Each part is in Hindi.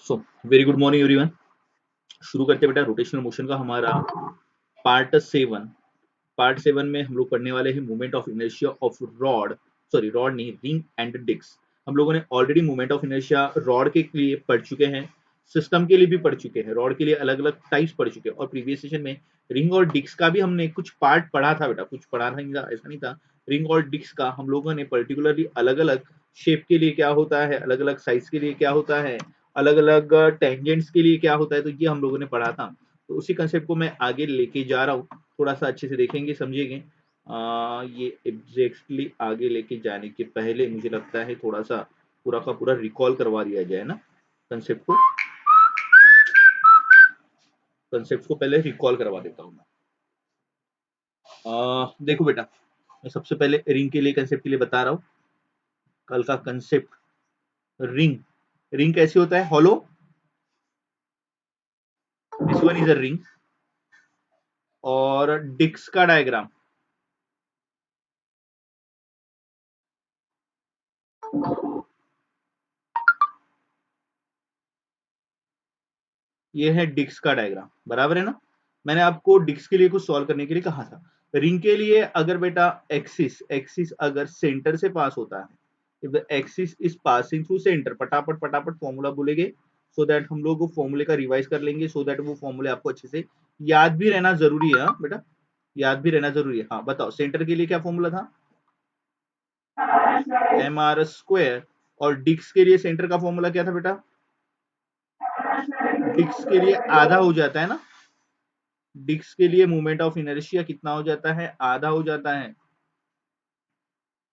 So very good morning everyone. शुरू करते हैं बेटा रोटेशनल मोशन का हमारा पार्ट 7। पार्ट 7 में हम लोग पढ़ने वाले हैं movement of inertia of rod नहीं, रिंग एंड डिस्क। हम लोगों ने already movement of inertia rod के लिए पढ़ चुके हैं, सिस्टम के लिए भी पढ़ चुके हैं, रॉड के लिए अलग अलग टाइप्स पढ़ चुके हैं, और प्रीवियस सेशन में रिंग और डिस्क का भी हमने कुछ पार्ट पढ़ा था बेटा, कुछ पढ़ा नहीं था ऐसा नहीं था। रिंग और डिस्क का हम लोगों ने पर्टिकुलरली अलग अलग शेप के लिए क्या होता है, अलग अलग साइज के लिए क्या होता है, अलग अलग टेंजेंट्स के लिए क्या होता है, तो ये हम लोगों ने पढ़ा था। तो उसी कंसेप्ट को मैं आगे लेके जा रहा हूँ, थोड़ा सा अच्छे से देखेंगे समझेंगे। ये एग्जैक्टली आगे लेके जाने के पहले मुझे लगता है थोड़ा सा पूरा का पूरा रिकॉल करवा दिया जाए ना, कंसेप्ट को। कंसेप्ट को पहले रिकॉल करवा देता हूँ मैं। देखो बेटा, मैं सबसे पहले रिंग के लिए कंसेप्ट के लिए बता रहा हूँ। कल का कंसेप्ट रिंग, रिंग कैसे होता है, hollow, this one is a ring. और डिस्क का डायग्राम, ये है डिस्क का डायग्राम, बराबर है ना। मैंने आपको डिस्क के लिए कुछ सॉल्व करने के लिए कहा था। रिंग के लिए अगर बेटा एक्सिस एक्सिस अगर सेंटर से पास होता है, if the axis is passing through centre, फटाफट फटाफट फॉर्मूला बोलेंगे सो दैट हम लोग वो फॉर्मूले का रिवाइज कर लेंगे, सो दैट वो फॉर्मूले आपको अच्छे से याद भी रहना जरूरी है। हाँ बेटा, याद भी रहना जरूरी है। हाँ बताओ, सेंटर के लिए क्या फॉर्मूला था, mr²। और डिस्क के लिए सेंटर का फॉर्मूला क्या था बेटा, डिस्क के लिए आधा हो जाता है ना, डिस्क के लिए मूवमेंट ऑफ इनर्शिया कितना हो जाता है, आधा हो जाता है।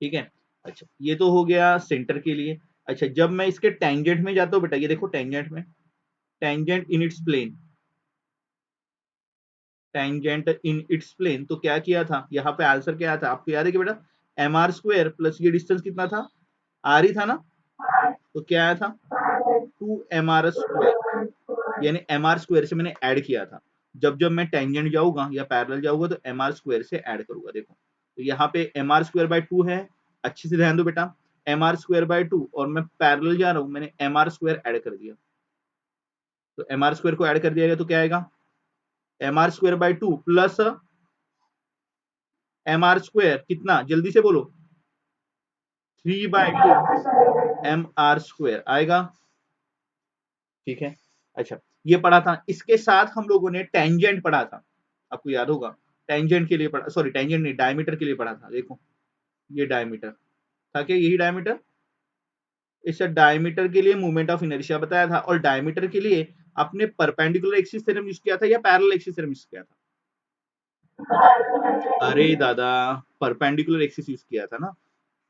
ठीक है, अच्छा ये तो हो गया सेंटर के लिए। अच्छा जब मैं इसके टेंजेंट में जाता हूँ बेटा, ये देखो टेंजेंट में, tangent in its plane, tangent in its plane, तो क्या किया था यहाँ पे, आंसर क्या था आपको याद है कि बेटा mr² प्लस ये डिस्टेंस कितना था, r ही था ना, तो क्या आया था 2mr², यानी mr² से मैंने ऐड किया था। जब जब मैं टेंजेंट जाऊंगा या पैरेलल जाऊंगा तो mr² से ऐड करूंगा। देखो तो यहाँ पे mr²/2 है, अच्छे से ध्यान दो बेटा, mr²/2, और मैं पैरेलल जा रहा हूँ, मैंने mr² ऐड कर दिया, तो mr² को ऐड कर दिया गया तो क्या आएगा, mr²/2 प्लस mr² कितना, जल्दी से बोलो, 3/2 mr² आएगा। ठीक है, अच्छा ये पढ़ा था। इसके साथ हम लोगों ने टेंजेंट पढ़ा था, आपको याद होगा, टेंजेंट के लिए पढ़ा, सॉरी टेंजेंट नहीं, डायमीटर के लिए पढ़ा था। देखो ये डायमीटर था, क्या यही डायमीटर, इस डायमीटर के लिए मूवमेंट ऑफ इनर्शिया बताया था। और डायमीटर के लिए आपने परपेंडिकुलर एक्सिस थ्योरम यूज किया था या पैरेलल एक्सिस थ्योरम यूज किया था, अरे दादा परपेंडिकुलर एक्सिस यूज किया था ना,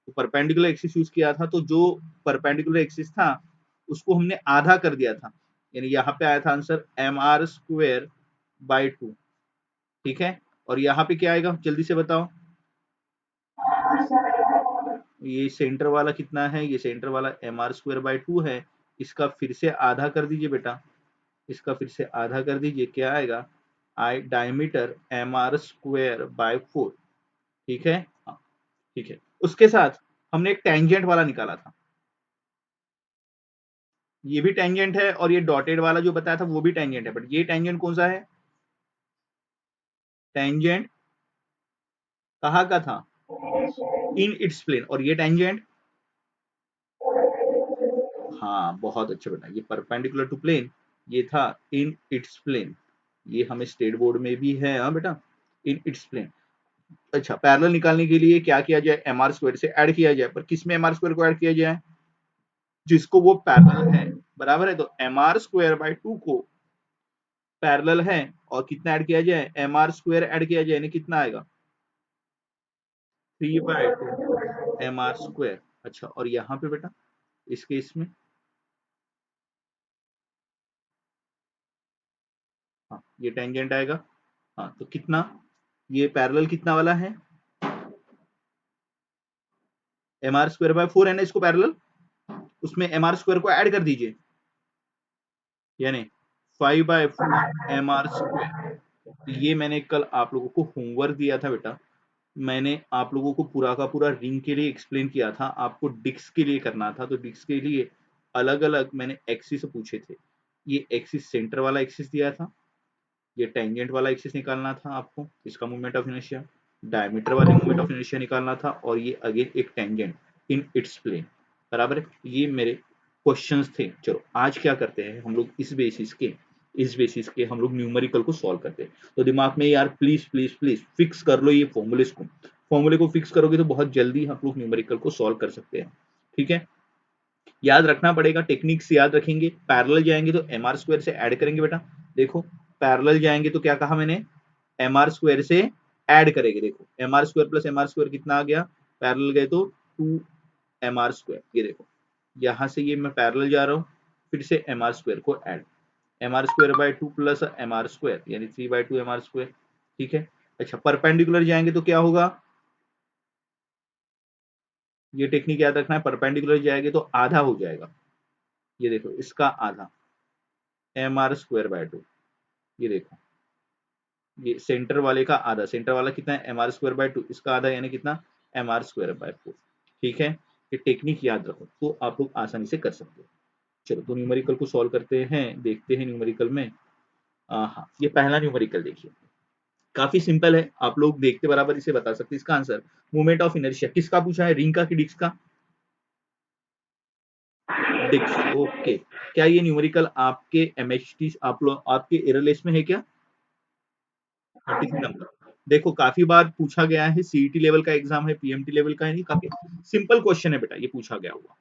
तो परपेंडिकुलर एक्सिस यूज किया था, तो जो परपेंडिकुलर एक्सिस था उसको हमने आधा कर दिया था, यानी यहाँ पे आया था आंसर mr²/2। ठीक है, और यहाँ पे क्या आएगा जल्दी से बताओ, ये सेंटर वाला कितना है, ये सेंटर वाला mr²/2 है, इसका फिर से आधा कर दीजिए बेटा, इसका फिर से आधा कर दीजिए, क्या आएगा, आई डायमीटर mr²/4। ठीक है, हाँ ठीक है। उसके साथ हमने एक टेंजेंट वाला निकाला था, ये भी टेंजेंट है, और ये डॉटेड वाला जो बताया था वो भी टेंजेंट है, बट ये टेंजेंट कौन सा है, टेंजेंट कहाँ का था, इन इट्स प्लेन, और ये टेंजेंट, हाँ बहुत अच्छे बेटा, ये परपेंडिकुलर टू प्लेन, ये था इन इट्स प्लेन, ये हमें स्टेट बोर्ड में भी है। हाँ बेटा, इन इट्स प्लेन। अच्छा पैरेलल निकालने के लिए क्या किया जाए, mr² से ऐड किया जाए, पर किस में mr² को ऐड किया जाए, जिसको वो पैरेलल है, बराबर है, तो mr²/2 को पैरेलल है, और कितना ऐड किया जाए, mr² ऐड किया जाए, यानी कितना आएगा 3/2 mr²। अच्छा और यहाँ पे बेटा इस केस में, हाँ ये टेंजेंट आएगा, हाँ तो कितना, ये पैरेलल कितना वाला है, mr²/4 है ना, इसको पैरेलल, उसमें mr² को ऐड कर दीजिए, यानी 5/4 mr²। तो ये मैंने कल आप लोगों को होमवर्क दिया था बेटा, मैंने आप लोगों को पूरा का पूरा रिंग के लिए एक्सप्लेन किया था, आपको डिस्क के लिए करना था, तो डिस्क के लिए अलग अलग मैंने एक्सिस पूछे थे, ये एक्सिस सेंटर वाला एक्सिस दिया था, ये टेंजेंट वाला एक्सिस निकालना था आपको, इसका मोमेंट ऑफ इनर्शिया, डायमीटर वाले मोमेंट ऑफ इनर्शिया निकालना था, और ये अगेन एक टेंजेंट इन इट्स प्लेन, बराबर है। ये मेरे क्वेश्चंस थे। चलो आज क्या करते हैं हम लोग, इस बेसिस के हम लोग न्यूमेरिकल को सॉल्व करते हैं। तो दिमाग में यार प्लीज प्लीज प्लीज फिक्स कर लो ये फॉर्मूले को फिक्स करोगे तो बहुत जल्दी हम लोग न्यूमेरिकल को सॉल्व कर सकते हैं। ठीक है, याद रखना पड़ेगा, टेक्निक्स याद रखेंगे। पैरेलल जाएंगे तो एम आर स्क्वायर से ऐड करेंगे बेटा। देखो पैरेलल जाएंगे तो क्या कहा मैंने, एम आर स्क्वायर से ऐड करेंगे। देखो M R square plus M R square कितना आ गया, पैरेलल गए तो 2 mr स्क्वायर। ये देखो यहां से ये मैं पैरेलल जा रहा हूँ, फिर से एम आर स्क्वायर को add, M R square by 2 प्लस एम आर स्क्वायर यानी 3/2 mr स्क्वायर। ठीक है, अच्छा परपेंडिकुलर जाएंगे तो क्या होगा, ये टेक्निक याद रखना है, परपेंडिकुलर जाएंगे तो आधा हो जाएगा। ये देखो इसका आधा mr² बाय 2। ये देखो ये सेंटर वाले का आधा, सेंटर वाला कितना है mr²/2, इसका आधा यानी कितना mr²/4। ठीक है, ये टेक्निक याद रखो तो आप लोग आसानी से कर सकते हो। चलो तो न्यूमेरिकल को सॉल्व करते हैं, देखते हैं न्यूमेरिकल में। हाँ ये पहला न्यूमेरिकल देखिए, काफी सिंपल है, आप लोग देखते बराबर इसे बता सकते हैं। इसका आंसर मोमेंट ऑफ इनर्शिया किसका पूछा है, रिंग का कि डिस्क का, डिस्क। ओके, क्या ये न्यूमेरिकल आपके एमएचटी आप लोग आपके एररलेस में है क्या, 36 नंबर। देखो काफी बार पूछा गया है, सीईटी लेवल का एग्जाम है, पीएमटी लेवल का है नहीं, काफी सिंपल क्वेश्चन है बेटा, ये पूछा गया हुआ।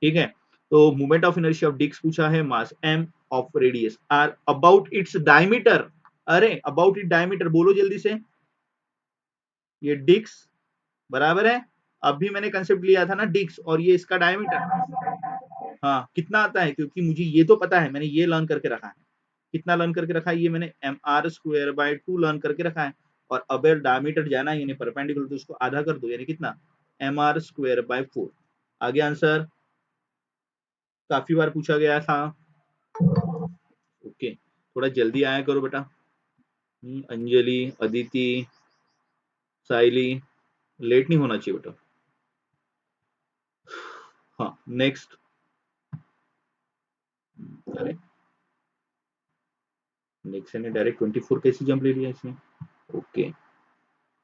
ठीक है, तो moment of inertia of disc पूछा है, mass M of radius R about its diameter. अरे अबाउट इट डायमीटर बोलो जल्दी से, ये डिस्क बराबर है, अभी मैंने कंसेप्ट लिया था ना डिस्क, और ये इसका डायमीटर। हाँ कितना आता है, क्योंकि मुझे ये तो पता है, मैंने ये लर्न करके रखा है। कितना लर्न करके रखा है, ये मैंने mr² बाय 2 लर्न करके रखा है। और अब डायमीटर जाना है यानी परपेंडिकुलर, तो उसको आधा कर दो यानी कितना mr²/4। आगे आंसर काफी बार पूछा गया था। ओके थोड़ा जल्दी आया करो बेटा। अंजलि, अदिति, साइली, लेट नहीं होना चाहिए बेटा। हाँ नेक्स्ट। अरे नेक्स्ट ने डायरेक्ट 24 कैसे जंप ले लिया इसने। ओके,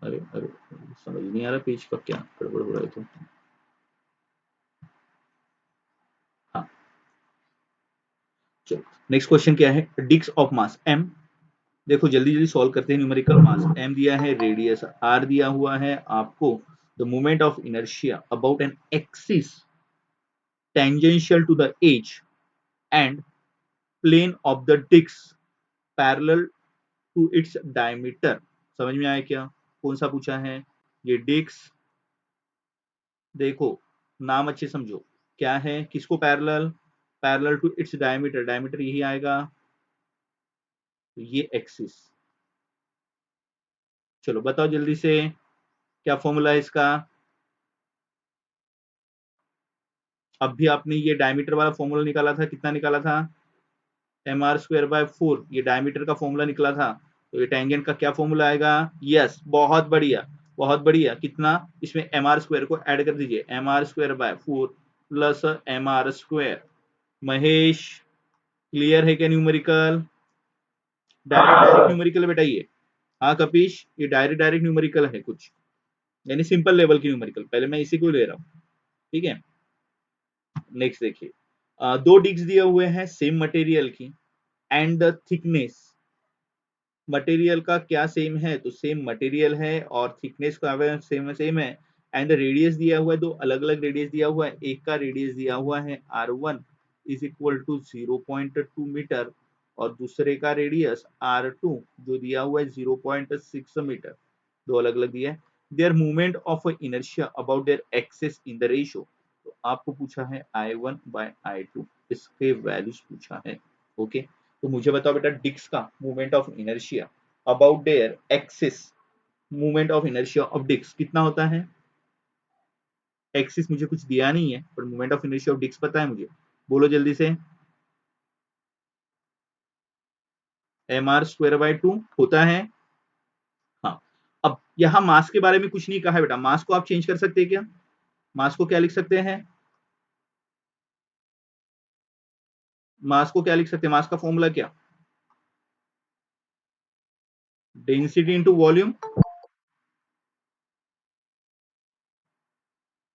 अरे अरे समझ नहीं आ रहा पेज का क्या गड़बड़ हो रहा है तो। हाँ चलो नेक्स्ट क्वेश्चन क्या है, डिस्क ऑफ मास m। देखो जल्दी जल्दी सॉल्व करते हैं न्यूमेरिकल। मास m दिया है, रेडियस r दिया हुआ है आपको, the moment of inertia about an axis tangential to the edge and plane of the disc parallel to its diameter. समझ में आया क्या, कौन सा पूछा है, ये डिस्क। देखो नाम अच्छे समझो, क्या है, किसको parallel, parallel to its diameter, diameter यही आएगा, तो ये एक्सिस। चलो बताओ जल्दी से क्या फॉर्मूला है इसका। अब भी आपने ये डायमीटर वाला फॉर्मूला निकाला था, कितना निकाला था mr²/4, ये डायमीटर का फॉर्मूला निकला था। तो ये टेंजेंट का क्या फॉर्मूला आएगा, यस बहुत बढ़िया बहुत बढ़िया, कितना, इसमें mr² को ऐड कर दीजिए, mr²/4 plus mr²। Mahesh clear है क्या न्यूमेरिकल, डायरेक्ट डायरेक्ट न्यूमेरिकल बेटा ये। हाँ कपीश ये डायरेक्ट डायरेक्ट न्यूमेरिकल है कुछ, यानी सिंपल लेवल की न्यूमेरिकल, पहले मैं इसी को ले रहा हूँ। ठीक है नेक्स्ट देखिए, दो डिस्क दिए हुए हैं सेम मटेरियल की, एंड द थिकनेस, मटेरियल का क्या सेम है, तो सेम मटेरियल है और थिकनेस का सेम सेम है। एंड रेडियस दिया हुआ है, दो अलग अलग रेडियस दिया हुआ है, एक का रेडियस दिया हुआ है r1 is equal to 0.2 metre, और दूसरे का रेडियस r2 जो दिया हुआ है 0.6 मीटर, दो अलग अलग दिया है। Their movement of inertia about their axes in the ratio, तो आपको पूछा है I1/I2, इसके वैल्यूज पूछा है। ओके तो मुझे बताओ बेटा डिस्क का movement of inertia about their axis, movement of inertia of disc कितना होता है। एक्सिस मुझे कुछ दिया नहीं है, पर movement of inertia of disc पता है मुझे, बोलो जल्दी से। mr²/2 होता है। हाँ अब यहाँ मास के बारे में कुछ नहीं कहा है बेटा, मास को आप चेंज कर सकते हैं क्या, मास को क्या लिख सकते हैं, मास को क्या लिख सकते हैं, मास का फॉर्मूला क्या, डेंसिटी इंटू वॉल्यूम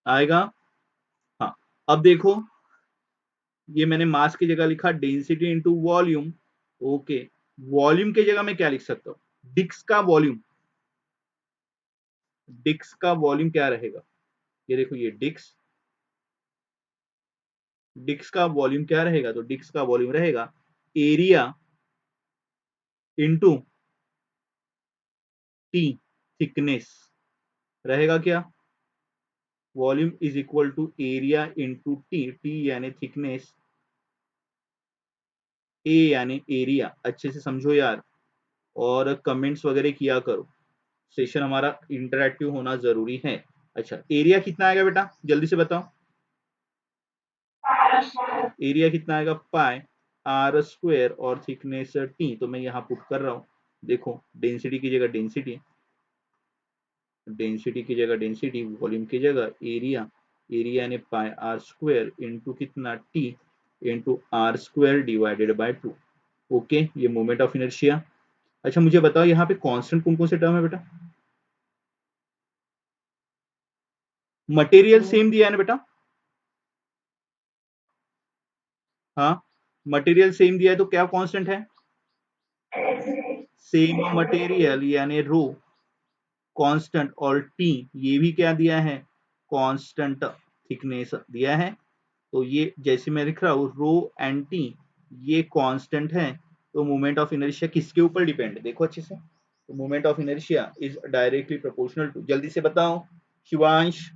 आएगा। हाँ, अब देखो ये मैंने मास की जगह लिखा density into volume. Okay, volume की जगह मैं क्या लिख सकता हूँ, डिस्क का वॉल्यूम। डिस्क का वॉल्यूम क्या रहेगा, ये देखो ये डिस्क, डिस्क का वॉल्यूम क्या रहेगा, तो डिस्क का वॉल्यूम रहेगा एरिया इंटू टी, थिकनेस रहेगा क्या, volume is equal to area into T, T यानी थिकनेस, ए यानी एरिया। अच्छे से समझो यार, और कमेंट्स वगैरह किया करो, सेशन हमारा इंटरैक्टिव होना जरूरी है। अच्छा, एरिया कितना आएगा बेटा, जल्दी से बताओ, एरिया कितना आएगा, पाई आर स्क्वायर और थिकनेस टी, तो मैं यहाँ पुट कर रहा हूँ। देखो डेंसिटी की जगह डेंसिटी, डेंसिटी की जगह डेंसिटी, वॉल्यूम की जगह एरिया, एरिया यानी पाई आर स्क्वायर इंटू कितना T, into R square divided by 2। Okay, ये मोमेंट ऑफ इनर्शिया। अच्छा मुझे बताओ यहाँ पे कांस्टेंट कौन कौन से टर्म है बेटा, मटेरियल सेम दिया है ना बेटा, हाँ मटेरियल सेम दिया है तो क्या कांस्टेंट है, सेम मटेरियल यानी रो कांस्टेंट, और टी ये भी क्या दिया है, कांस्टेंट थिकनेस दिया है। तो ये जैसे मैं लिख रहा हूँ रो एंड टी ये कांस्टेंट है, तो मोमेंट ऑफ इनर्शिया किसके ऊपर डिपेंड है, देखो अच्छे से, तो moment of inertia is directly proportional to, जल्दी से बताओ Shivansh,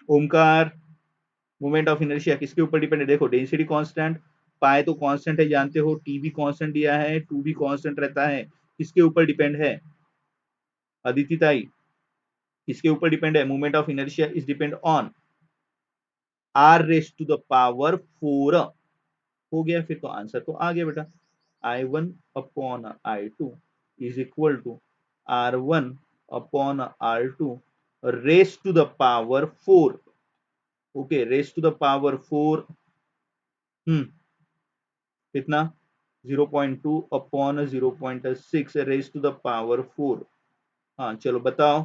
Omkar, moment of inertia किसके ऊपर डिपेंड है, देखो डेंसिटी कांस्टेंट, पाए तो कांस्टेंट है जानते हो, टी भी कांस्टेंट दिया है, टू भी कांस्टेंट रहता है, किसके ऊपर डिपेंड है, अदिति ताई किसके ऊपर डिपेंड है, moment of inertia is depend on R raise to the power 4। हो गया, फिर तो आंसर तो आ गया बेटा, I1 upon I2 is equal to R1 upon R2 raise to the power 4। Okay, raise to the power 4, कितना, 0.2 upon 0.6 raise to the power 4। हाँ चलो बताओ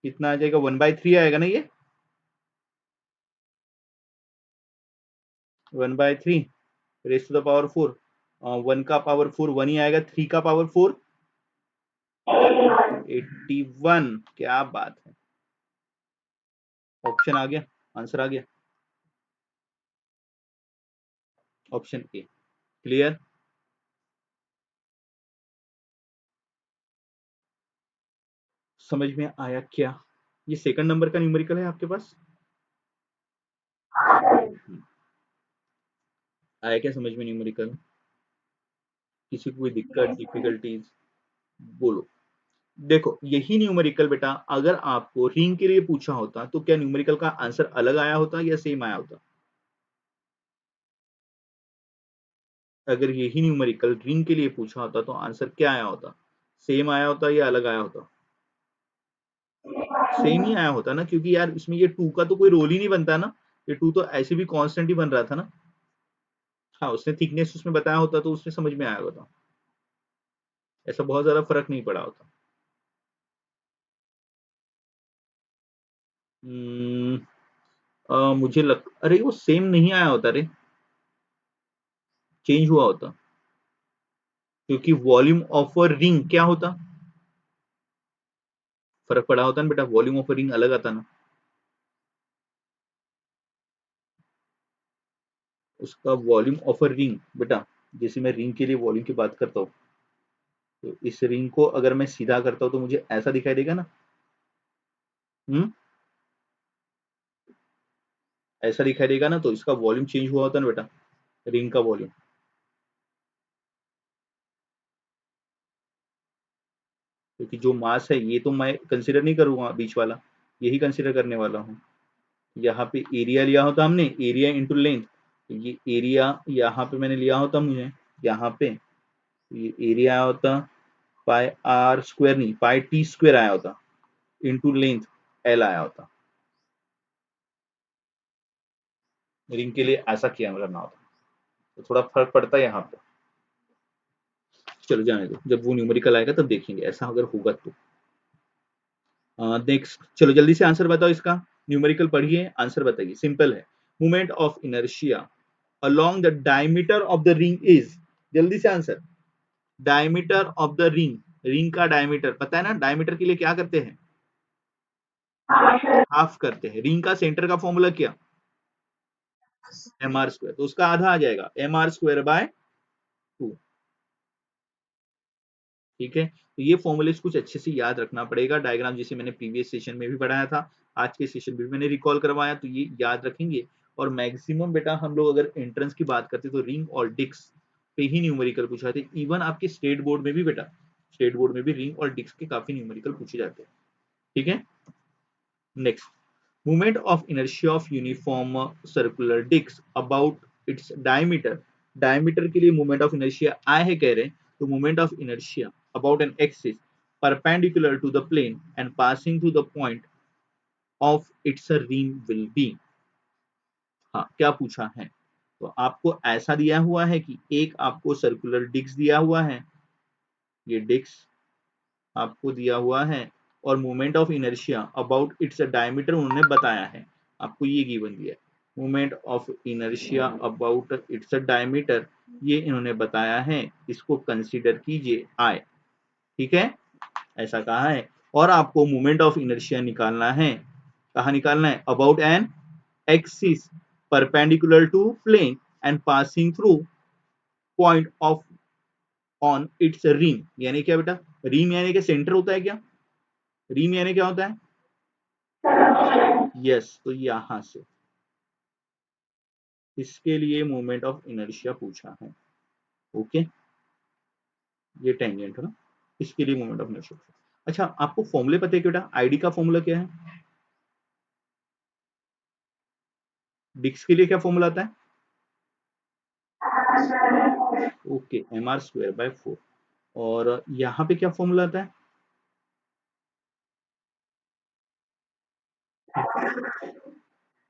कितना आ जाएगा, 1/3 आएगा ना ये, 1/3 रेस टू द पावर 4, 1 का पावर 4 1 ही आएगा, 3 का पावर 4 81, क्या बात है, ऑप्शन आ गया, आंसर आ गया, ऑप्शन ए। क्लियर, समझ में आया क्या, ये सेकंड नंबर का न्यूमेरिकल है आपके पास, आया क्या समझ में न्यूमेरिकल, किसी को कोई दिक्कत डिफिकल्टीज बोलो। देखो यही न्यूमेरिकल बेटा अगर आपको रिंग के लिए पूछा होता तो क्या न्यूमेरिकल का आंसर अलग आया होता या सेम आया होता, अगर यही न्यूमेरिकल रिंग के लिए पूछा होता तो आंसर क्या आया होता, सेम आया होता या अलग आया होता, सेम ही आया होता ना, क्योंकि यार इसमें ये टू का तो कोई रोल ही नहीं बनता ना, ये टू तो ऐसे भी कांस्टेंट ही बन रहा था ना। हाँ उसने थिकनेस उसमें बताया होता तो उसमें समझ में आया होता, ऐसा बहुत ज्यादा फर्क नहीं पड़ा होता। हम्म, मुझे लग, अरे वो सेम नहीं आया होता रे, चेंज हुआ होता, क्योंकि वॉल्यूम ऑफ अ रिंग क्या होता, फर्क पड़ा होता ना बेटा, वॉल्यूम ऑफ अ रिंग अलग आता ना, उसका वॉल्यूम ऑफ अ रिंग बेटा, जैसे मैं रिंग के लिए वॉल्यूम की बात करता हूँ, तो इस रिंग को अगर मैं सीधा करता हूँ तो मुझे ऐसा दिखाई देगा ना, हम्म, ऐसा दिखाई देगा ना, तो इसका वॉल्यूम चेंज हुआ होता ना बेटा, रिंग का वॉल्यूम, क्योंकि जो मास है ये तो मैं कंसिडर नहीं करूंगा बीच वाला, यही कंसिडर करने वाला हूँ। यहाँ पे एरिया लिया होता हमने, एरिया इंटू लेंथ, ये एरिया यहाँ पे मैंने लिया होता मुझे, यहाँ पे ये एरिया आया होता पाई आर स्क्वायर, नहीं पाई टी स्क्वायर आया होता, इंटू लेंथ एल आया होता। रिंग के लिए ऐसा किया करना होता, तो थोड़ा फर्क पड़ता है यहाँ पे। चलो जाने दो, जब वो न्यूमेरिकल आएगा तब देखेंगे ऐसा अगर होगा तो। नेक्स्ट, चलो जल्दी से आंसर बताओ इसका। न्यूमेरिकल पढ़िए, आंसर बताइए, सिंपल है। Moment of inertia along the diameter of the ring is, जल्दी से answer. Diameter of the ring, ring का डायमीटर पता है ना, डायमीटर के लिए क्या करते हैं, हाफ करते हैं। रिंग का सेंटर का फॉर्मूला क्या, एम आर स्क्वायर, तो उसका आधा आ जाएगा एम आर स्क्वायर बाय 2। ठीक है, तो ये फॉर्मूले कुछ अच्छे से याद रखना पड़ेगा। डायग्राम जैसे मैंने प्रीवियस सेशन में भी पढ़ाया था, आज के सेशन में भी मैंने रिकॉल करवाया, तो ये याद रखेंगे। और मैक्सिमम बेटा हम लोग अगर एंट्रेंस की बात करते तो रिंग और डिस्क पे ही न्यूमेरिकल पूछा थे। इवन आपके स्टेट बोर्ड में भी बेटा, स्टेट बोर्ड में भी रिंग और डिस्क के काफी न्यूमेरिकल पूछे जाते हैं। ठीक है, next, movement of inertia of uniform circular disc about its diameter। diameter के लिए moment of inertia I है कह रहे हैं, तो moment of inertia about an axis perpendicular to the plane and passing through the point of its rim will be। हाँ, क्या पूछा है, तो आपको ऐसा दिया हुआ है कि एक आपको सर्कुलर डिस्क दिया हुआ है, ये डिस्क आपको दिया हुआ है, और moment of inertia about its diameter उन्होंने बताया है, आपको ये गिवन दिया है। Moment of inertia about its diameter, ये इन्होंने बताया है, इसको कंसीडर कीजिए आई। ठीक है, ऐसा कहा है। और आपको मोमेंट ऑफ इनर्शिया निकालना है, कहा निकालना है, about an axis perpendicular to plane and passing through point of on its rim, यानी क्या बेटा, रिम यानी कि सेंटर होता है क्या, रिम यानी क्या होता है, यस, तो यहां से इसके लिए मोमेंट ऑफ इनर्शिया पूछा है। ओके, ये टेंजेंट है ना, इसके लिए मोमेंट ऑफ इनर्शिया। अच्छा, आपको फॉर्मूले पता है कि बेटा आईडी का फॉर्मूला क्या है, डिस्क के लिए क्या फॉर्मूला आता है, okay, M R square by 4। और यहाँ पे क्या फॉर्मूला आता है,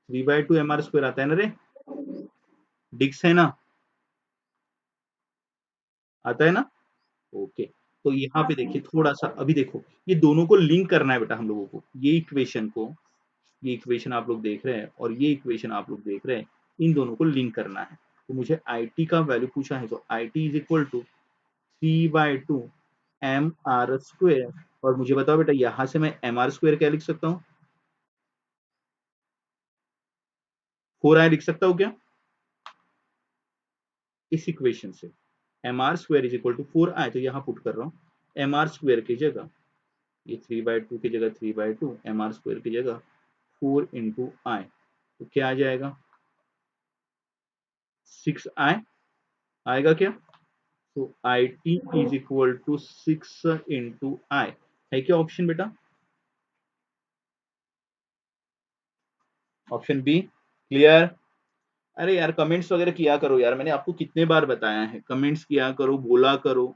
3/2 एम आर स्क्वायर आता है ना रे, डिस्क है ना, आता है ना। ओके, तो यहाँ पे देखिए थोड़ा सा, अभी देखो ये दोनों को लिंक करना है बेटा हम लोगों को, ये इक्वेशन को, ये इक्वेशन आप लोग देख रहे हैं और ये इक्वेशन आप लोग देख रहे हैं, इन दोनों को लिंक करना है। तो मुझे आई टी का वैल्यू पूछा है, तो I T is equal to 3/2 M R square. और मुझे बताओ बेटा यहां से मैं एम आर स्क्वेयर क्या लिख सकता हूँ, 4i लिख सकता हूँ क्या, इस इक्वेशन से M R square is equal to 4i, तो यहाँ पुट कर रहा हूँ एम आर स्क्वेयर की जगह, ये 3/2 की जगह 3/2, एम आर स्क्वेयर की जगह 4 इंटू आई, तो क्या आ जाएगा, 6i आएगा क्या। तो I T is equal to 6 into I, है क्या ऑप्शन बेटा, ऑप्शन बी, क्लियर। अरे यार कमेंट्स वगैरह किया करो यार, मैंने आपको कितने बार बताया है, कमेंट्स किया करो, बोला करो।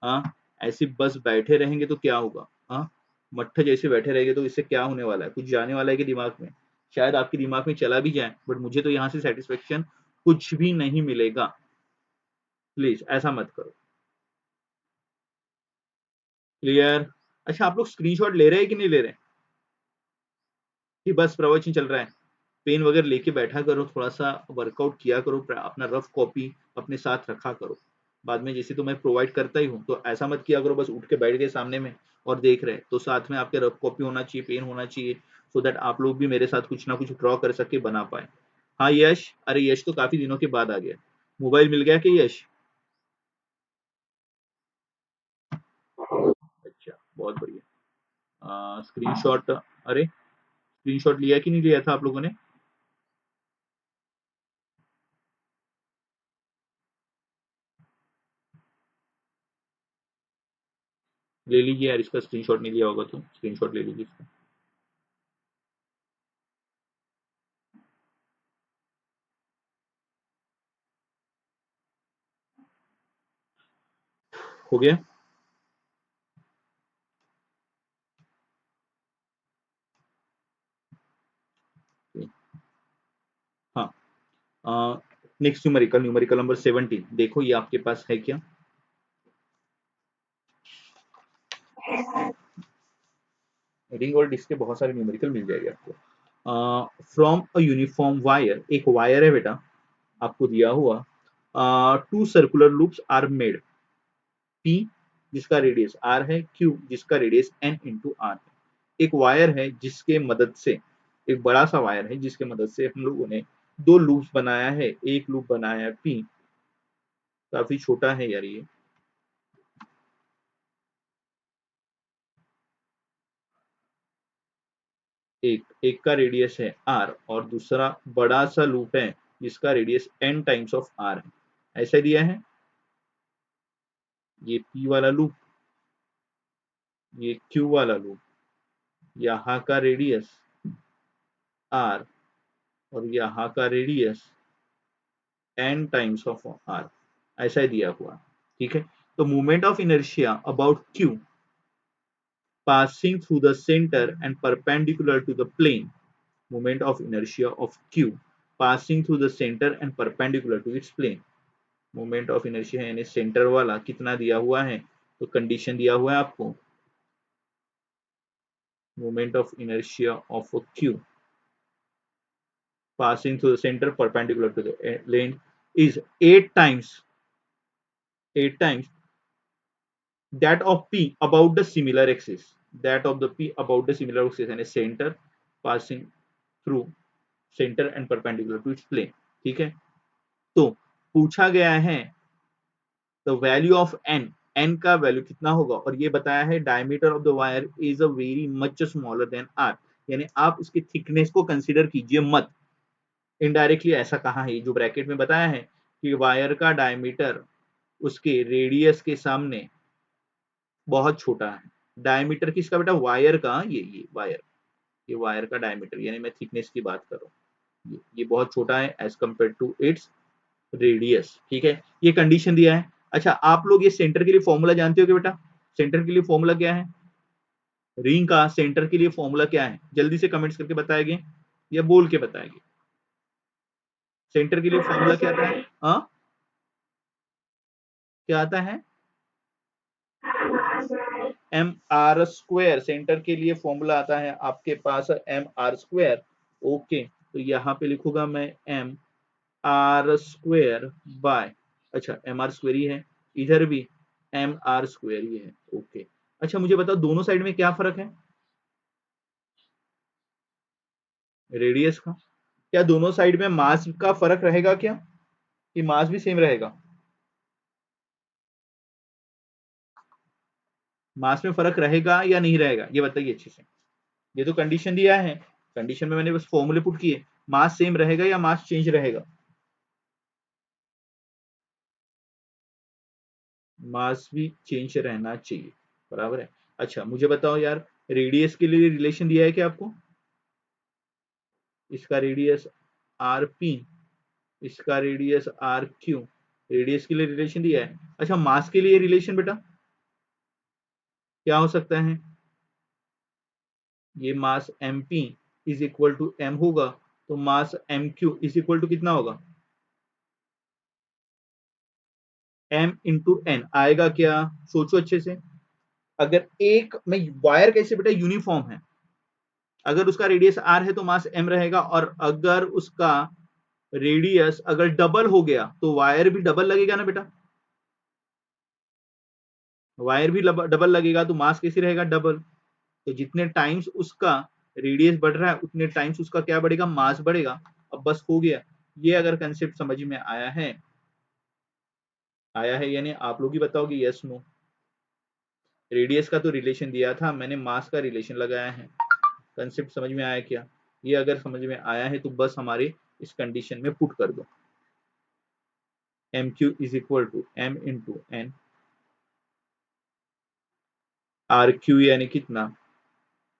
हाँ, ऐसे बस बैठे रहेंगे तो क्या होगा, हाँ, मट्ठे जैसे बैठे रहेंगे तो इससे क्या होने वाला है, कुछ जाने वाला है कि दिमाग में, शायद आपके दिमाग में चला भी जाए, बट मुझे तो यहाँ से सेटिस्फेक्शन कुछ भी नहीं मिलेगा। प्लीज ऐसा मत करो, क्लियर। अच्छा, आप लोग स्क्रीनशॉट ले रहे हैं कि नहीं ले रहे हैं, कि बस प्रवचन चल रहा है, पेन वगैरह लेके बैठा करो, थोड़ा सा वर्कआउट किया करो, अपना रफ कॉपी अपने साथ रखा करो। बाद में जैसे तो मैं प्रोवाइड करता ही हूँ, तो ऐसा मत किया करो बस उठ के बैठ गए सामने में और देख रहे, तो साथ में आपके रफ कॉपी होना चाहिए, पेन होना चाहिए, सो दैट आप लोग भी मेरे साथ कुछ ना कुछ ड्रॉ कर सके, बना पाए। हाँ यश, अरे यश तो काफी दिनों के बाद आ गया, मोबाइल मिल गया क्या यश, अच्छा बहुत बढ़िया। स्क्रीनशॉट, अरे स्क्रीनशॉट लिया कि नहीं लिया था आप लोगों ने, ले लीजिए यार, इसका स्क्रीनशॉट नहीं लिया होगा तो स्क्रीनशॉट ले लीजिए इसका। हो गया, हाँ, नेक्स्ट न्यूमेरिकल नंबर 17, देखो ये आपके पास है क्या? रिंग और डिस्क के बहुत सारे न्यूमेरिकल मिल जाएंगे आपको। फ्रॉम अ यूनिफॉर्म वायर, एक वायर है बेटा आपको दिया हुआ, two circular loops are made, P जिसका रेडियस आर है, क्यू जिसका रेडियस एन इंटू आर है। एक वायर है जिसके मदद से, एक बड़ा सा वायर है जिसके मदद से हम लोगों ने दो लूप्स बनाया है। एक लूप बनाया है पी, काफी छोटा है यार ये, एक एक का रेडियस है आर और दूसरा बड़ा सा लूप है जिसका radius N times of R है, ऐसा दिया है। ये पी वाला लूप, ये क्यू वाला लूप, यहाँ का रेडियस आर और यहाँ का radius N times of R, ऐसा ही दिया हुआ। ठीक है, तो movement of inertia about Q passing through the center and perpendicular to the plane, moment of inertia of q passing through the center and perpendicular to its plane। Moment of inertia यानी सेंटर वाला कितना दिया हुआ है, तो कंडीशन दिया हुआ है आपको, moment of inertia of q passing through the center perpendicular to the plane is 8 times that of p about the similar axis, that of the p about the similar axis यानी center passing through center and perpendicular to its plane। ठीक है, तो पूछा गया है the value of N, N का वैल्यू कितना होगा, और ये बताया है diameter of the wire is a very much smaller than R, यानी आप इसकी थिकनेस को कंसीडर कीजिए मत। इनडायरेक्टली ऐसा कहा है, जो ब्रैकेट में बताया है कि वायर का डायमीटर उसके रेडियस के सामने बहुत छोटा है। डायमीटर किसका बेटा, वायर का, ये वायर, ये वायर का डायमीटर, यानी मैं थिकनेस की बात कर रहा हूँ, ये बहुत छोटा है as compare to its radius. ठीक है, ये कंडीशन दिया है। अच्छा, आप लोग ये सेंटर के लिए फॉर्मूला जानते हो क्या बेटा? सेंटर के लिए फॉर्मूला क्या है, रिंग का सेंटर के लिए फॉर्मूला क्या है? जल्दी से कमेंट्स करके बताएंगे या बोल के बताएंगे? सेंटर के लिए फॉर्मूला क्या आता है? हाँ, क्या आता है? एम आर स्क्वायर, सेंटर के लिए फॉर्मूला आता है आपके पास एम आर स्क्वायर। ओके, तो यहाँ पे लिखूंगा मैं एम आर स्क्वायर बाय, अच्छा एम आर स्क्वायर ही है, इधर भी एम आर स्क्वायर ही है। ओके, अच्छा मुझे बताओ दोनों साइड में क्या फर्क है रेडियस का? क्या दोनों साइड में मास का फर्क रहेगा क्या, कि मास भी सेम रहेगा? मास में फर्क रहेगा या नहीं रहेगा, ये बताइए अच्छे से। ये तो कंडीशन दिया है, कंडीशन में मैंने बस फॉर्मूले पुट किए, मास सेम रहेगा या मास चेंज रहेगा? मास भी चेंज रहना चाहिए, बराबर है। अच्छा मुझे बताओ यार, रेडियस के लिए रिलेशन दिया है क्या आपको? इसका रेडियस आर पी, इसका रेडियस आर क्यू, रेडियस के लिए रिलेशन दिया है। अच्छा, मास के लिए रिलेशन बेटा क्या हो सकता है? ये mass M P is equal to M होगा, तो mass M Q is equal to कितना होगा, एम इंटू एन आएगा क्या? सोचो अच्छे से। अगर एक में वायर कैसे बेटा यूनिफॉर्म है, अगर उसका रेडियस आर है तो मास एम रहेगा, और अगर उसका रेडियस अगर डबल हो गया तो वायर भी डबल लगेगा ना बेटा, वायर भी डबल लगेगा तो मास कैसे रहेगा, डबल। तो जितने टाइम्स उसका रेडियस बढ़ रहा है उतने टाइम्स उसका क्या बढ़ेगा, मास बढ़ेगा। अब बस हो गया, ये अगर कंसेप्ट समझ में आया है, आया है यानी आप लोग ही बताओगे यस नो। रेडियस का तो रिलेशन दिया था, मैंने मास का रिलेशन लगाया है। कंसेप्ट समझ में आया क्या? ये अगर समझ में आया है तो बस हमारे इस कंडीशन में पुट कर दो, M Q is equal to M into N, R Q यानी कितना,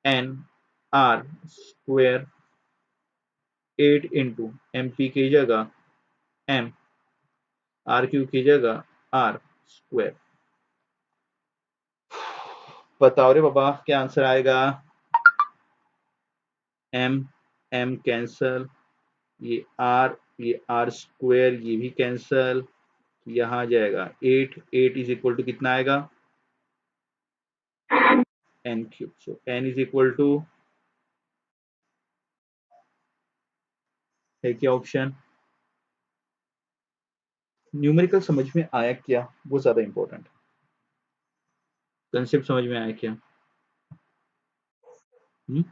N R square, 8 into M P की जगह एम, आर क्यू की जगह आर स्क्वेयर। बताओ रे बाबा क्या आंसर आएगा? एम एम कैंसल, ये आर ये आर स्क्वायर ये भी कैंसल, यहाँ आ जाएगा 8, 8 इज इक्वल टू कितना आएगा N cube, so N is equal to है क्या ऑप्शन। न्यूमेरिकल समझ में आया क्या, वो ज्यादा इंपॉर्टेंट, कंसेप्ट समझ में आया क्या। हुँ?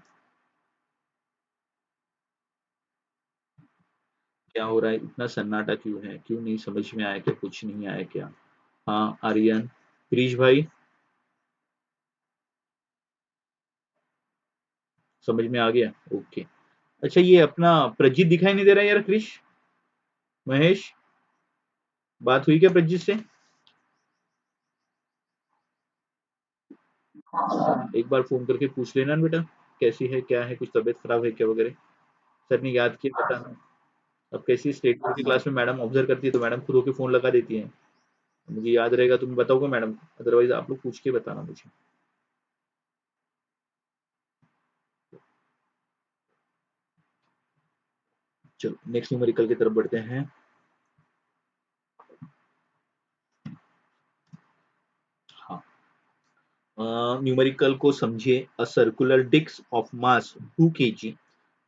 क्या हो रहा है, इतना सन्नाटा क्यों है, क्यों नहीं समझ में आया क्या, कुछ नहीं आया क्या। हाँ आर्यन, क्रिश भाई समझ में आ गया, ओके। अच्छा ये अपना प्रजीत दिखाई नहीं दे रहा है यार, क्रिश, महेश, बात हुई क्या प्रजीत से। एक बार फोन करके पूछ लेना ना बेटा, कैसी है क्या है, कुछ तबीयत खराब है क्या वगैरह। सर ने याद किया बताना। अब कैसी स्टेट बोर्ड की क्लास में मैडम ऑब्जर्व करती है तो मैडम खुद होके फोन लगा देती है, मुझे याद रहेगा तो मैं बताऊंगा मैडम को, अदरवाइज आप लोग पूछ के बताना मुझे। चलो नेक्स्ट न्यूमेरिकल की तरफ बढ़ते हैं। हाँ, न्यूमेरिकल को समझिए, a circular disc of mass 2 kg,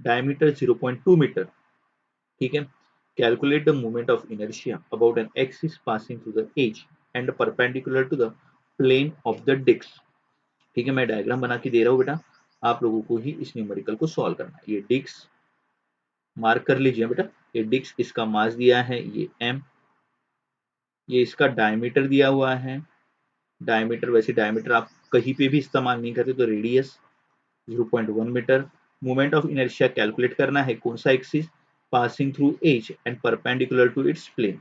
diameter 0.2 metre, ठीक है। Calculate the moment of inertia about an axis passing through the edge and perpendicular to the plane of the disc, ठीक है। मैं डायग्राम बना के दे रहा हूँ बेटा, आप लोगों को ही इस न्यूमेरिकल को सॉल्व करना है। ये डिस्क मार्क कर लीजिए बेटा, ये डिस्क, इसका मास दिया है ये m, ये इसका डायमीटर दिया हुआ है, डायमीटर वैसे डायमीटर आप कहीं पे भी इस्तेमाल नहीं करते तो radius 0.1 metre. Moment of inertia calculate करना है, कौन सा axis, passing through edge and perpendicular to its plane,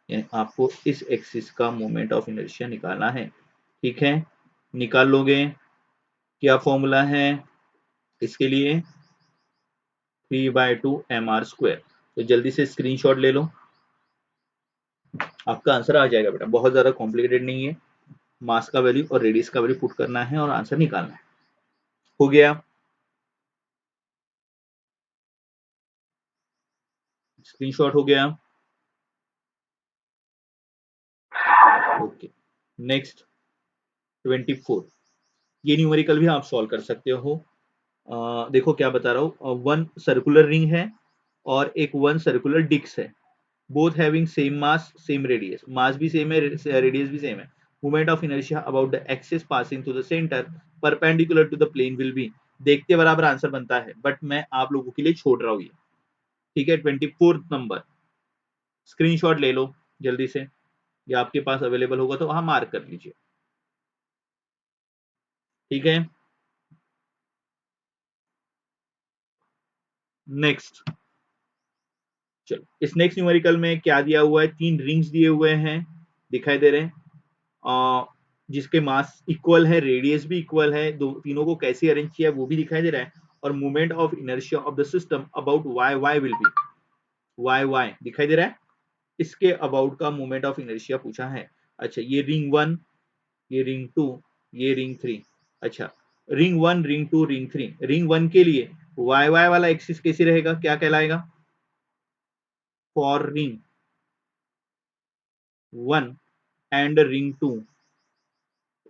यानी आपको इस एक्सिस का मोमेंट ऑफ इनर्शिया निकालना है, ठीक है। निकाल लोगे, क्या फॉर्मूला है इसके लिए, 3/2 mr स्क्वायर। तो जल्दी से स्क्रीनशॉट ले लो, आपका आंसर आ जाएगा बेटा, बहुत ज्यादा कॉम्प्लिकेटेड नहीं है। मास का वैल्यू और रेडियस का वैल्यू पुट करना है और आंसर निकालना है। हो गया, स्क्रीनशॉट हो गया, ओके। नेक्स्ट 24, ये न्यूमेरिकल भी आप सॉल्व कर सकते हो। देखो क्या बता रहा हूँ, वन सर्कुलर रिंग है और एक वन सर्कुलर डिस्क है, both having same mass same radius, mass भी सेम है रेडियस भी सेम है। Moment of inertia about the axis passing through the centre perpendicular to the plane will be, देखते बराबर आंसर बनता है बट मैं आप लोगों के लिए छोड़ रहा हूँ ये, ठीक है। 24 नंबर, स्क्रीनशॉट ले लो जल्दी से, या आपके पास अवेलेबल होगा तो वहां मार्क कर लीजिए, ठीक है। नेक्स्ट, चलो इस नेक्स्ट न्यूमेरिकल में क्या दिया हुआ है, तीन रिंग्स दिए हुए हैं, दिखाई दे रहे हैं, जिसके मास इक्वल है, रेडियस भी इक्वल है, दो तीनों को कैसे अरेंज किया है वो भी दिखाई दे रहा है, और movement of inertia of the system about Y Y will be, Y Y दिखाई दे रहा है, इसके अबाउट का मूवमेंट ऑफ इनर्शिया पूछा है। अच्छा ये रिंग वन, ये रिंग टू, ये रिंग थ्री। अच्छा ring one, ring two, ring three, ring one के लिए वाई वाई वाला एक्सिस कैसे रहेगा, क्या कहलाएगा, for ring one and ring two,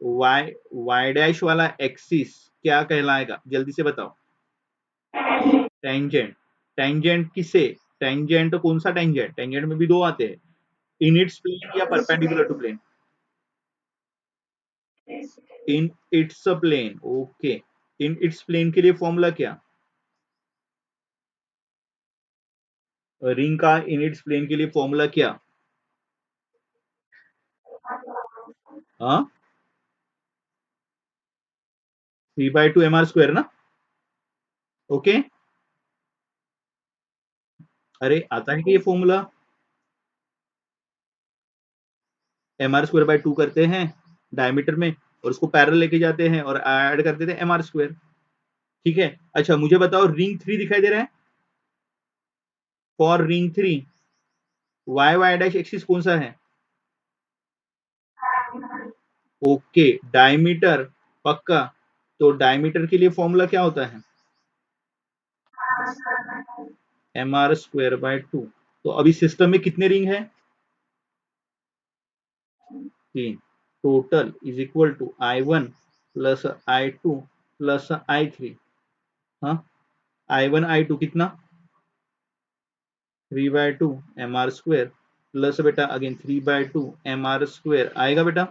Y Y dash वाला एक्सिस क्या कहलाएगा, जल्दी से बताओ। टेंजेंट, टेंजेंट किसे, टेंजेंट कौन सा टेंजेंट, टेंजेंट में भी दो आते हैं, इन इट्स प्लेन या perpendicular to plane, in its plane, okay. In its plane के लिए फॉर्मूला क्या, रिंग का इन इट्स प्लेन के लिए फॉर्मूला क्या, हाँ 3/2 mr स्क्वायर ना, ओके। अरे आता है कि ये फॉर्मूला, mr² 2 करते हैं डायमीटर में और उसको पैरेलल लेके जाते हैं और ऐड कर देते हैं mr², ठीक है। अच्छा मुझे बताओ रिंग थ्री दिखाई दे रहा है, for ring three Y Y dash axis कौन सा है, ओके डायमीटर, पक्का। तो डायमीटर के लिए फॉर्मूला क्या होता है, mr² 2, तो अभी सिस्टम में कितने रिंग है? 3। Total is equal to I1 plus I2 plus I3। हाँ, I1 I2 कितना? 3/2 mr² प्लस बेटा अगेन 3/2 mr² आएगा बेटा।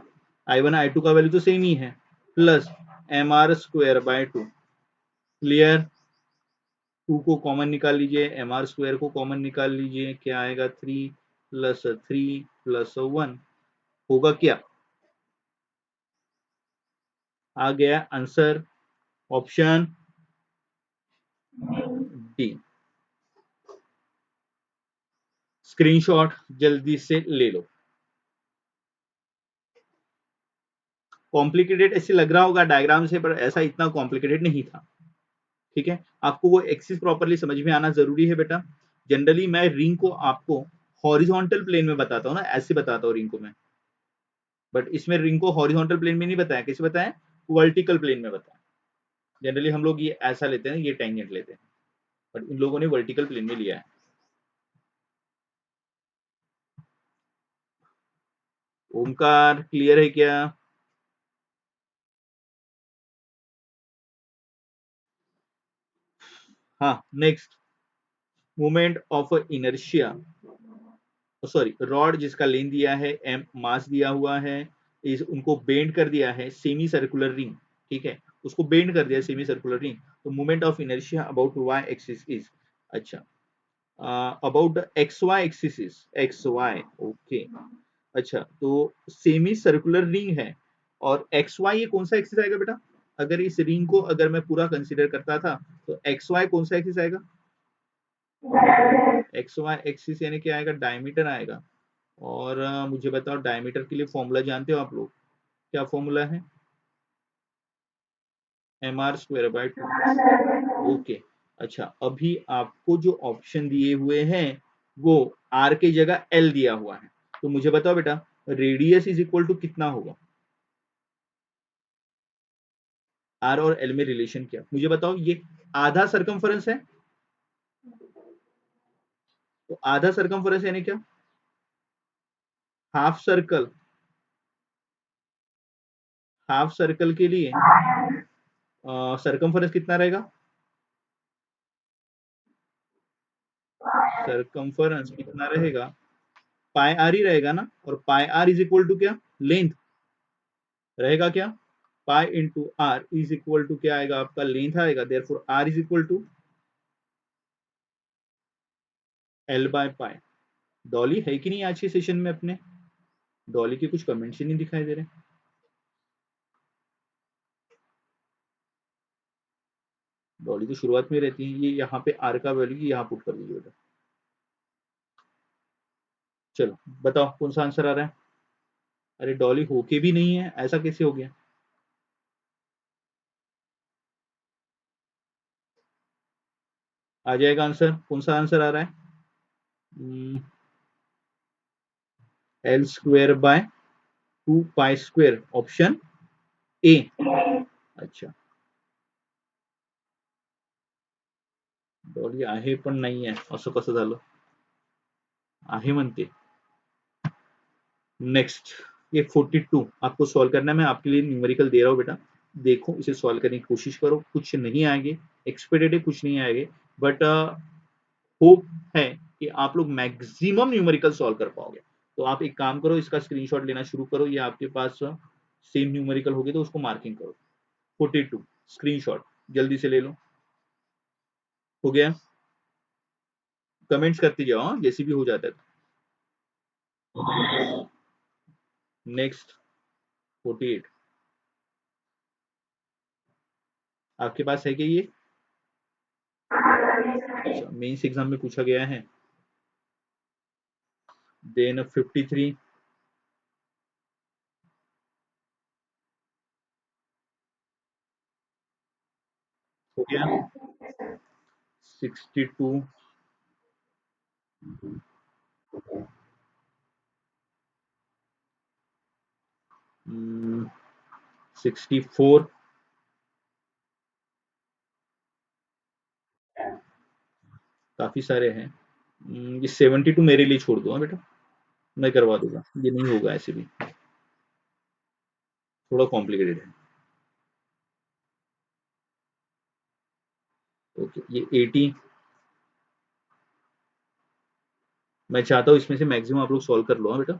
I1 I2 का वैल्यू तो सेम ही है, प्लस mr²/2। क्लियर? 2 को कॉमन निकाल लीजिए, mr² को कॉमन निकाल लीजिए, क्या आएगा? 3 प्लस 3 प्लस 1 होगा क्या? आ गया आंसर, ऑप्शन डी। स्क्रीनशॉट जल्दी से ले लो। कॉम्प्लिकेटेड ऐसे लग रहा होगा डायग्राम से, पर ऐसा इतना कॉम्प्लिकेटेड नहीं था। ठीक है, आपको वो एक्सिस प्रॉपर्ली समझ में आना जरूरी है बेटा। जनरली मैं रिंग को आपको हॉरिजॉन्टल प्लेन में बताता हूँ ना, ऐसे बताता हूँ रिंग को मैं, बट इसमें रिंग को हॉरिजॉन्टल प्लेन में नहीं बताया, कैसे बताया? वर्टिकल प्लेन में बताया। जनरली हम लोग ये ऐसा लेते हैं, ये टेंजेंट लेते हैं, बट इन लोगों ने वर्टिकल प्लेन में लिया है। ओमकार क्लियर है क्या? हाँ, next, moment of inertia, sorry rod जिसका लेंथ दिया है एम, मास दिया हुआ है, इस उनको बेंड कर दिया है सेमी सर्कुलर रिंग। ठीक है, उसको बेंड कर दिया सेमी सर्कुलर रिंग, तो moment of inertia about Y axis is, अच्छा about the X Y axis is X Y, okay. अच्छा, तो सेमी सर्कुलर रिंग है और एक्स वाई ये कौन सा एक्सिस आएगा बेटा? अगर इस रिंग को अगर मैं पूरा कंसीडर करता था तो एक्स वाई कौन सा एक्सिस आएगा? एक्स वाई एक्सिस यानी क्या आएगा? डायमीटर आएगा। और मुझे बताओ डायमीटर के लिए फॉर्मूला जानते हो आप लोग? क्या फॉर्मूला है? mr²/2। ओके। अच्छा, अभी आपको जो ऑप्शन दिए हुए हैं वो r की जगह l दिया हुआ है, तो मुझे बताओ बेटा रेडियस इज इक्वल टू कितना होगा? r और l में रिलेशन क्या मुझे बताओ? ये आधा सरकमफेरेंस है, तो आधा सरकमफेरेंस यानी क्या? Half circle. हाफ सर्कल के लिए सरकमफेरेंस कितना रहेगा? सरकमफेरेंस कितना रहेगा? पाई आर ही रहेगा ना, और pi R is equal to क्या? लेंथ रहेगा क्या? Pi into R is equal to क्या आएगा? आपका लेंथ आएगा, therefore R is equal to L/पाई। डॉली है कि नहीं आज के सेशन में अपने? डॉली के कुछ कमेंट्स ही नहीं दिखाई दे रहे। डॉली तो शुरुआत में रहती है, ये यहाँ पे आर का वैल्यू यहाँ पुट कर दीजिए बेटा। चलो बताओ कौन सा आंसर आ रहा है? अरे डॉली होके भी नहीं है, ऐसा कैसे हो गया? आ जाएगा आंसर, कौन सा आंसर आ रहा है? L²/2π², option A. अच्छा, डॉली आहे पण नाही आहे, असं कसं झालं? आहे म्हणते। नेक्स्ट, ये 42 आपको सॉल्व करना है, मैं आपके लिए न्यूमेरिकल दे रहा हूँ बेटा, देखो इसे सॉल्व करने की कोशिश करो, कुछ नहीं आएंगे, एक्सपेक्टेड है कुछ नहीं आएंगे, बट होप है कि आप लोग मैक्सिमम न्यूमेरिकल सॉल्व कर पाओगे। तो आप एक काम करो, इसका स्क्रीनशॉट लेना शुरू करो, ये आपके पास सेम न्यूमेरिकल होगी तो उसको मार्किंग करो। 42 स्क्रीनशॉट जल्दी से ले लो। हो गया? कमेंट्स करती जाओ हाँ, जैसे भी हो जाता है। नेक्स्ट 48 आपके पास है क्या ये? अच्छा, मेंस एग्जाम में पूछा गया है। देन 53 हो गया। 62 64 काफी सारे हैं। ये 72 मेरे लिए छोड़ दो। हाँ बेटा, मैं करवा दूंगा, ये नहीं होगा ऐसे भी, थोड़ा कॉम्प्लिकेटेड है। ओके, ये 80, मैं चाहता हूँ इसमें से मैक्सिमम आप लोग सॉल्व कर लो। हाँ बेटा,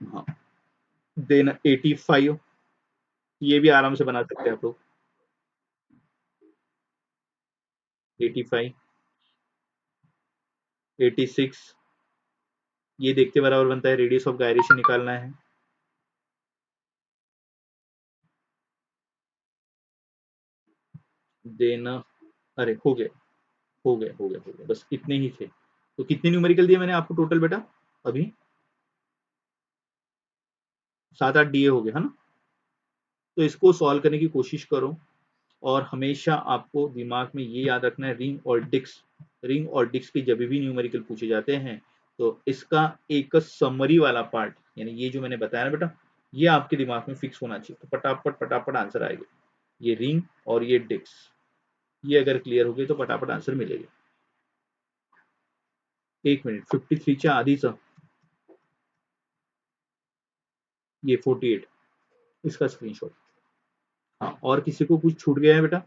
हाँ। देन 85, ये भी आराम से बना सकते हैं आप लोग। 85, 86, ये देखते बराबर बनता है, रेडियस ऑफ गायरेशन निकालना है। देन, अरे हो गए, बस इतने ही थे। तो कितने न्यूमेरिकल दिए मैंने आपको टोटल बेटा? अभी 7-8 दिए हो गए, है ना? तो इसको सॉल्व करने की कोशिश करो, और हमेशा आपको दिमाग में ये याद रखना है, रिंग और डिस्क के जब भी न्यूमेरिकल पूछे जाते हैं, तो इसका एक समरी वाला पार्ट, यानी ये जो मैंने बताया ना बेटा, ये आपके दिमाग में फिक्स होना चाहिए, तो फटाफट फटाफट आंसर आएगा। ये रिंग और ये डिस्क, ये अगर क्लियर हो गई तो फटाफट आंसर मिलेगा। 1 मिनट, 53 आधीच, ये 48, इसका स्क्रीनशॉट। हाँ, और किसी को कुछ छूट गया है बेटा?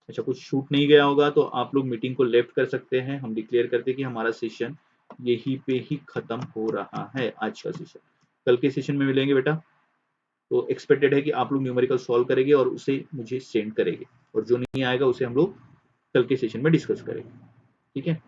अच्छा, कुछ छूट नहीं गया होगा तो आप लोग मीटिंग को लेफ्ट कर सकते हैं, हम डिक्लेयर करते हैं कि हमारा सेशन यहीं पे ही खत्म हो रहा है, आज का सेशन। कल के सेशन में मिलेंगे बेटा। तो एक्सपेक्टेड है कि आप लोग न्यूमेरिकल सॉल्व करेंगे और उसे मुझे सेंड करेंगे, और जो नहीं आएगा उसे हम लोग कल के सेशन में डिस्कस करेंगे। ठीक है?